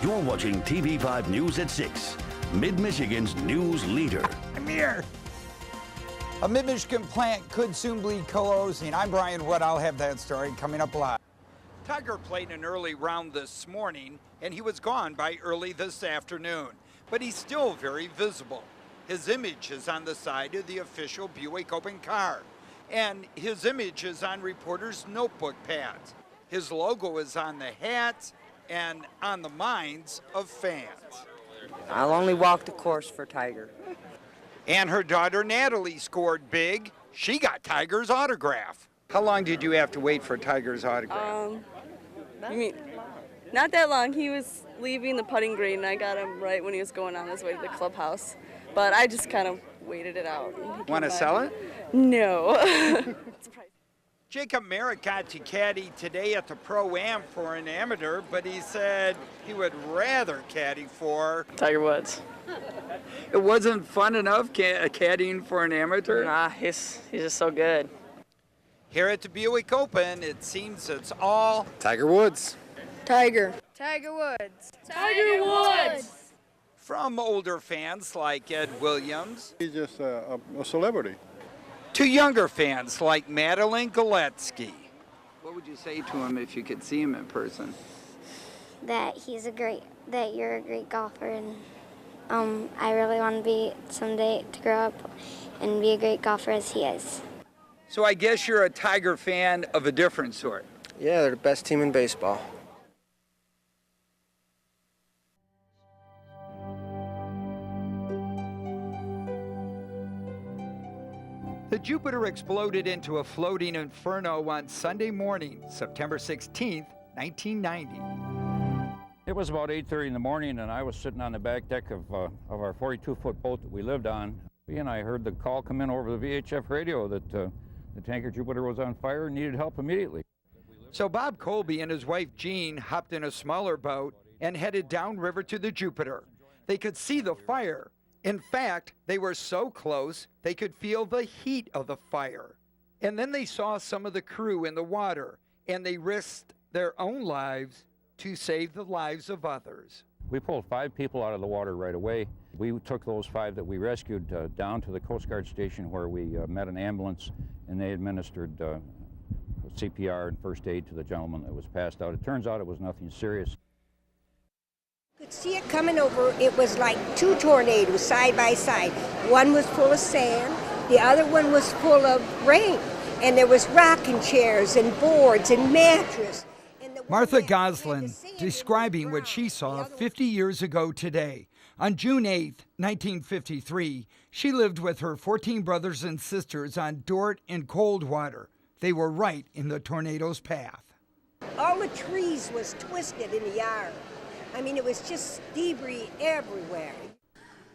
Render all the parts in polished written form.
You're watching TV5 News at 6, Mid-Michigan's news leader. I'm here. A Mid-Michigan plant could soon be closing. I'm Brian Wood. I'll have that story coming up live. Tiger played an early round this morning, and he was gone by early this afternoon. But he's still very visible. His image is on the side of the official Buick Open car, and his image is on reporters' notebook pads. His logo is on the hats and on the minds of fans. I'll only walk the course for Tiger. And her daughter Natalie scored big. She got Tiger's autograph. How long did you have to wait for Tiger's autograph? You mean, not that long. He was leaving the putting green, and I got him right when he was going on his way to the clubhouse. But I just kind of waited it out. Want to sell it? No. Jacob Merritt got to caddy today at the Pro-Am for an amateur, but he said he would rather caddy for Tiger Woods. It wasn't fun enough caddying for an amateur? Nah, he's just so good. Here at the Buick Open, it seems it's all Tiger Woods. Tiger. Tiger Woods. Tiger Woods. From older fans like Ed Williams. He's just a celebrity. To younger fans like Madeline Galetsky. What would you say to him if you could see him in person? That you're a great golfer, and I really want to be someday to grow up and be a great golfer as he is. So I guess you're a Tiger fan of a different sort. Yeah, they're the best team in baseball. The Jupiter exploded into a floating inferno on Sunday morning, September 16th, 1990. It was about 8:30 in the morning, and I was sitting on the back deck of our 42-foot boat that we lived on. And I heard the call come in over the VHF radio that the tanker Jupiter was on fire and needed help immediately. So Bob Colby and his wife Jean hopped in a smaller boat and headed downriver to the Jupiter. They could see the fire. In fact, they were so close, they could feel the heat of the fire. And then they saw some of the crew in the water, and they risked their own lives to save the lives of others. We pulled 5 people out of the water right away. We took those 5 that we rescued down to the Coast Guard station where we met an ambulance, and they administered CPR and first aid to the gentleman that was passed out. It turns out it was nothing serious. Could see it coming over. It was like 2 tornadoes side by side. One was full of sand, the other one was full of rain, and there was rocking chairs and boards and mattress. Martha Goslin describing what she saw 50 years ago today. On June 8, 1953, she lived with her 14 brothers and sisters on Dort and Coldwater. They were right in the tornado's path. All the trees was twisted in the yard. I mean, it was just debris everywhere.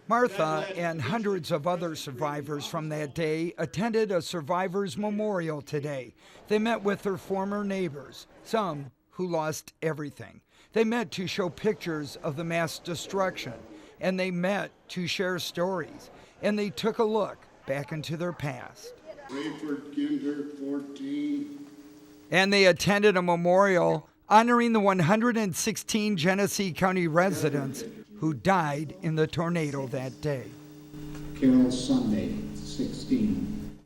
Martha and hundreds of other survivors from that day attended a survivor's memorial today. They met with their former neighbors, some who lost everything. They met to show pictures of the mass destruction, and they met to share stories, and they took a look back into their past. Rayford Ginder, 14. And they attended a memorial honoring the 116 Genesee County residents who died in the tornado that day. Carol Sunday, 16.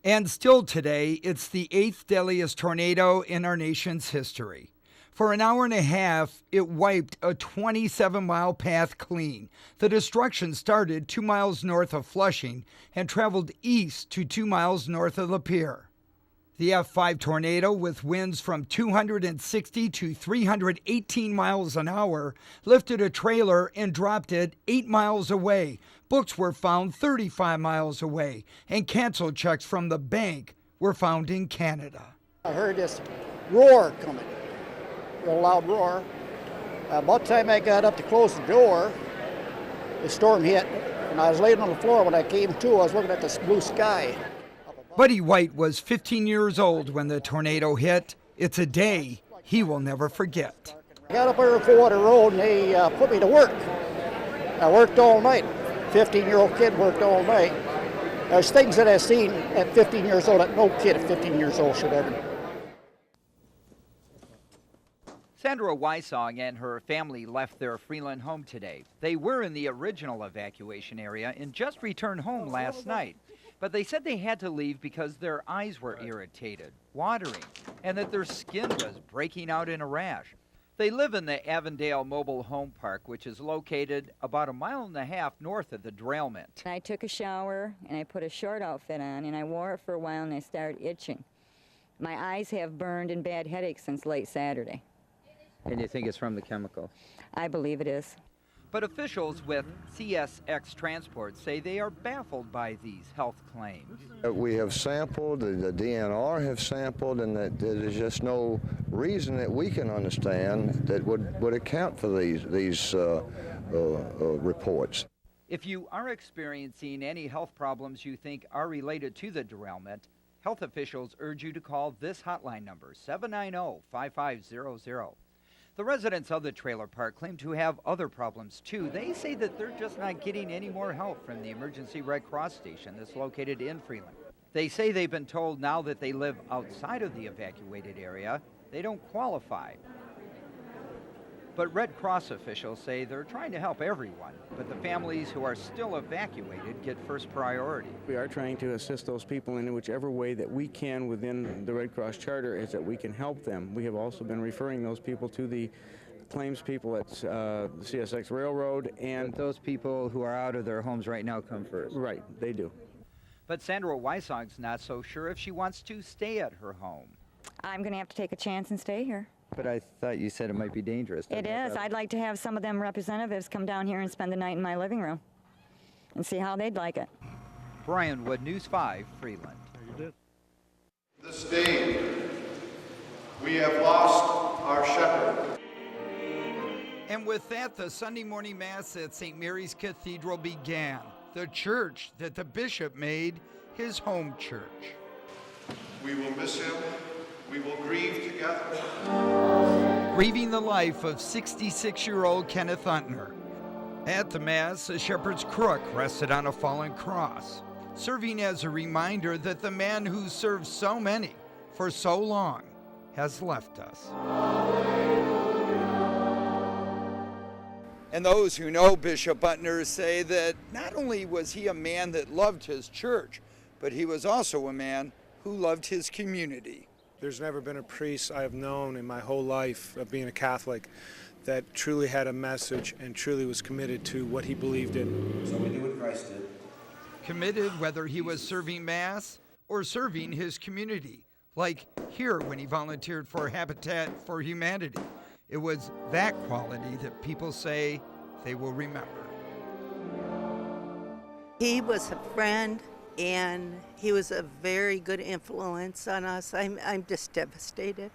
And still today, it's the 8th deadliest tornado in our nation's history. For an hour and a half, it wiped a 27-mile path clean. The destruction started 2 miles north of Flushing and traveled east to 2 miles north of Lapeer. The F5 tornado, with winds from 260 to 318 miles an hour, lifted a trailer and dropped it 8 miles away. Books were found 35 miles away, and canceled checks from the bank were found in Canada. I heard this roar coming, real loud roar. About the time I got up to close the door, the storm hit, and I was laying on the floor. When I came to, I was looking at this blue sky. Buddy White was 15 years old when the tornado hit. It's a day he will never forget. I got up there on Coldwater Road and they put me to work. I worked all night. 15-year-old kid worked all night. There's things that I've seen at 15 years old that no kid at 15 years old should ever. Sandra Wysong and her family left their Freeland home today. They were in the original evacuation area and just returned home last night. But they said they had to leave because their eyes were irritated, watering, and that their skin was breaking out in a rash. They live in the Avondale Mobile Home Park, which is located about 1.5 miles north of the derailment. I took a shower and I put a short outfit on and I wore it for a while and I started itching. My eyes have burned and bad headaches since late Saturday. And you think it's from the chemical? I believe it is. But officials with CSX Transport say they are baffled by these health claims. We have sampled, the DNR have sampled, and that there's just no reason that we can understand that would account for these reports. If you are experiencing any health problems you think are related to the derailment, health officials urge you to call this hotline number, 790-5500. The residents of the trailer park claim to have other problems too. They say that they're just not getting any more help from the emergency Red Cross station that's located in Freeland. They say they've been told now that they live outside of the evacuated area, they don't qualify. But Red Cross officials say they're trying to help everyone, but the families who are still evacuated get first priority. We are trying to assist those people in whichever way that we can within the Red Cross Charter is that we can help them. We have also been referring those people to the claims people at the CSX Railroad. And but those people who are out of their homes right now come first. Right, they do. But Sandra Wysong's not so sure if she wants to stay at her home. I'm going to have to take a chance and stay here. But I thought you said it might be dangerous. It is. I'd like to have some of them representatives come down here and spend the night in my living room and see how they'd like it. Brian Wood, News 5, Freeland. This day, we have lost our shepherd. And with that, the Sunday morning Mass at St. Mary's Cathedral began, the church that the bishop made his home church. We will miss him. We will grieve together. Grieving the life of 66-year-old Kenneth Untner. At the Mass, a shepherd's crook rested on a fallen cross, serving as a reminder that the man who served so many for so long has left us. And those who know Bishop Untner say that not only was he a man that loved his church, but he was also a man who loved his community. There's never been a priest I have known in my whole life of being a Catholic that truly had a message and truly was committed to what he believed in. So we do what Christ did. Committed whether he was serving Mass or serving his community, like here when he volunteered for Habitat for Humanity. It was that quality that people say they will remember. He was a friend, and he was a very good influence on us. I'm just devastated.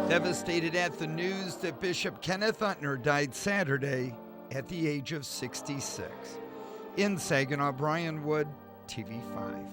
Devastated at the news that Bishop Kenneth Untner died Saturday at the age of 66. In Saginaw, Brian Wood, TV5.